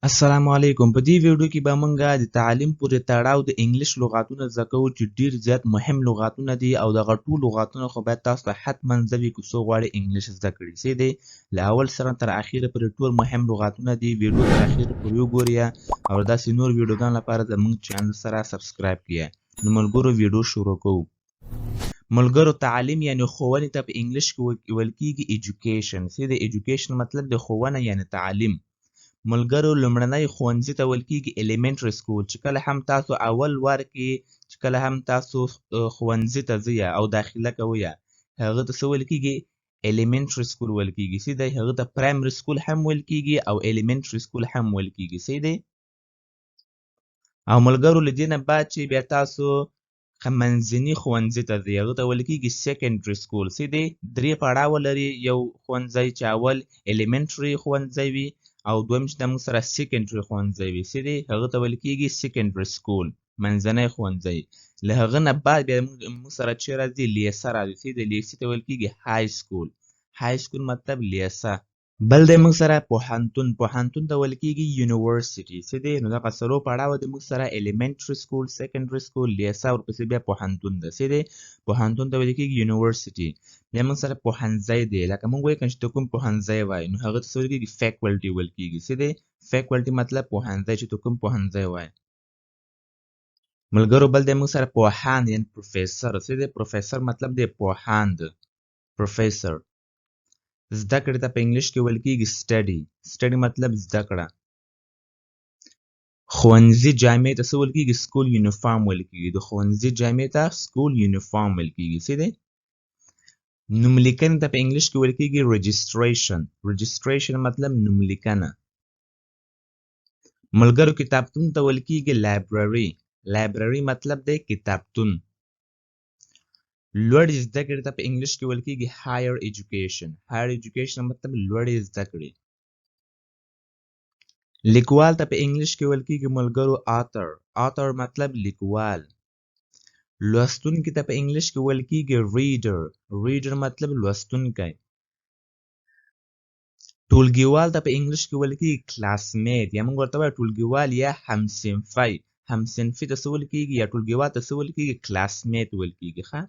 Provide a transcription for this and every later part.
السلام علیکم. په دې ویډیو کې به موږ د تعلیم پورې تړاو د انګلیش لغاتونه زده کوو چې ډیر زیات مهم لغاتونه دي او دغه ټول لغاتونه خو باید تاسو ته حتما زده وي که څوک غواړي انګلیش زده کړي. څه دی له اول سره تر اخره پورې ټول مهم لغاتونه دي. ویډیو تر اخره پورې وګورئ او داسې نور ویډیوګان لپاره زموږ چینل سره سبسکرایب کړئ. نو ملګرو ویډیو شروع کوو. ملګرو تعلیم یعنی ښوونې ته په انګلیش کې ویل کیږي ایجوکیشن. څه دی ایجوکیشن مطلب د ښوونه یعنی تعلیم. ملګرو لومړنی ښوونځي ته ویل کیږي الیمنټري سکول. چې کله هم تاسو اول وار کې چې کله هم تاسو ښوونځي ته ځئ او داخله کوئ هغه ته څه ویل کیږي الیمنټري سکول ویل کیږي. څه دی هغه ته پرایمري سکول هم ویل کیږي او الیمنټري سکول هم ویل کیږي. څه دی او ملګرو له دې نه بعد چې بیا تاسو منځني ښوونځي ته ځئ هغه ته ویل کیږي سیکنډري سکول. څه دی درې پړاوه لري یو ښوونځی چې اول الیمنټري ښوونځی وي او دویم چې د موږ سره سیکنډري ښوونځی وي. څه دی هغه ته ویل کیږي سیکنډري سکول منځنی ښوونځی. له هغه نه بعد بیا موږ سره چې راځي لیسه راځي. څه دی لیسې ته ویل کیږي های سکول. های سکول مطلب لیسه. بل دی موږ سره پوهنتون. پوهنتون ته ویل کیږي یونیورسيټي. څه دی نو دغه څلور پړاوه د موږ سره الیمنټري سکول سیکنډري سکول لیسه ورپسې بیا پوهنتون ده. څه دی پوهنتون ته ویل کیږي یونیورسيټي. بیا موږ سره پوهنځی دی لکه موږ وایو کنه چې ته کوم پوهنځی وایې نو هغه ته څه ویل کیږي فیکولټي ویل کیږي. څه دی فیکولټي مطلب پوهنځی چې ته کوم پوهنځی وایې. ملګرو بل دی موږ سره پوهاند یعنی پروفیسر. څه دی پروفیسر مطلب دی پوهاند پروفیسر. زده کړې ته په انګلیش کې ویل کیږي سټډي. سټډي مطلب زده کړه. ښوونځي جامې ته څه ویل کیږي سکول یونیفارم ویل کیږي. د ښوونځي جامې ته سکول یونیفارم ویل کیږي. څه دی نوملیکنې ته په انګلیش کې ویل کیږي رجسټریشن. رجسټریشن مطلب نوملیکنه. ملګرو کتابتون ته ویل کیږي لایبرري. لایبرري مطلب دی کتابتون. لوړې زده کړې ته په انګلیش کې ویل کیږي هایر ایجوکیشن. هایر ایجوکیشن مطلب لوړې زده کړې. لیکوال ته په انګلیش کې ویل کیږي ملګرو آتر. آتر مطلب لیکوال. لوستونکي ته په انګلیش کې ویل کیږي ریډر. ریډر مطلب لوستونکی. ټولګیوال ته په انګلیش کې ویل کیږي کلاسمیټ یا موږ ورته وایو ټولګیوال یا همصنفی. همصنفي ته څه ویل کیږي یا ټولګیوال ته څه ویل کیږي کلاسمیټ ویل کیږي. ښه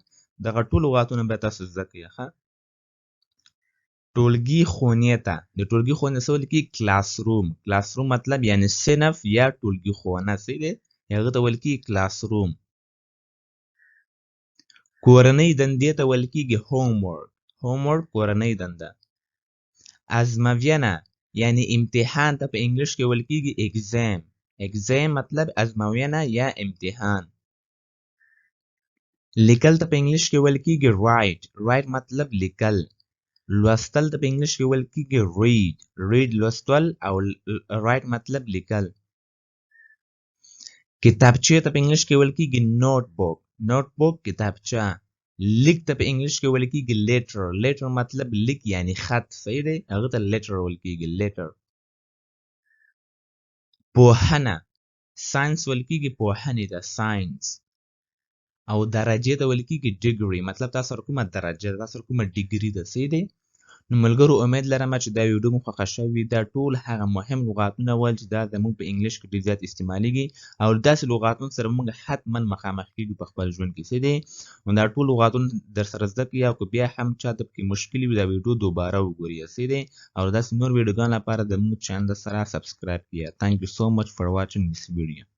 دغه ټول لغاتونه به تاسو زده کړئ. ښه ټولګي خونې ته د ټولګي خونې څه ویل کیږي کلاس روم. کلاس روم مطلب یعنی صنف یا ټولګي خونه. څه دی هغه ته ویل کیږي کلاس روم. کورنۍ دندې ته ویل کیږي هوم ورک. هوم ورک کورنۍ دنده. ازموینه یعنی امتحان ته په انګلیش کې ویل کیږي ایگزام. ایگزام مطلب ازموینه یا امتحان. لیکل ته په انګلیش کې ویل کیږي رائټ. رائټ مطلب لیکل. لوستل ته په انګلیش کې ویل کیږي ریډ. ریډ لوستل او رائټ مطلب لیکل. کتابچې ته په انګلیش کې ویل کیږي نوٹ بک. نوٹ بک کتابچه. لیک ته په انګلیش کې ویل کیږي لیټر. لیټر مطلب لیک یعنی خط. صحیح دی هغه ته لیټر ویل کیږي لیټر. پوهنه ساينس ویل کیږي پوهنې ته ساينس. او درجې ته ویل کیږي ډیګري. مطلب تاسو سره کومه درجه ده تاسو سره کومه ډیګري ده. صحیح دی نو ملګرو امید لرم چې دا ویډیو مو خوښه شوې. دا ټول هغه مهم لغاتونه ول چې دا زموږ په انګلیش کې ډېر زیات استعمالیږي او داسې لغاتونو سره موږ حتما مخامخ کیږو په خپل ژوند کې. څه دی نو دا ټول لغاتونه در سره زده کړئ او که بیا هم چاته پکې مشکل وي دا ویډیو دوباره وګورئ. څه دی او داسې نور ویډیوګان لپاره زموږ چینل سره سبسکرایب کړئ. Thank you so much for watching this video.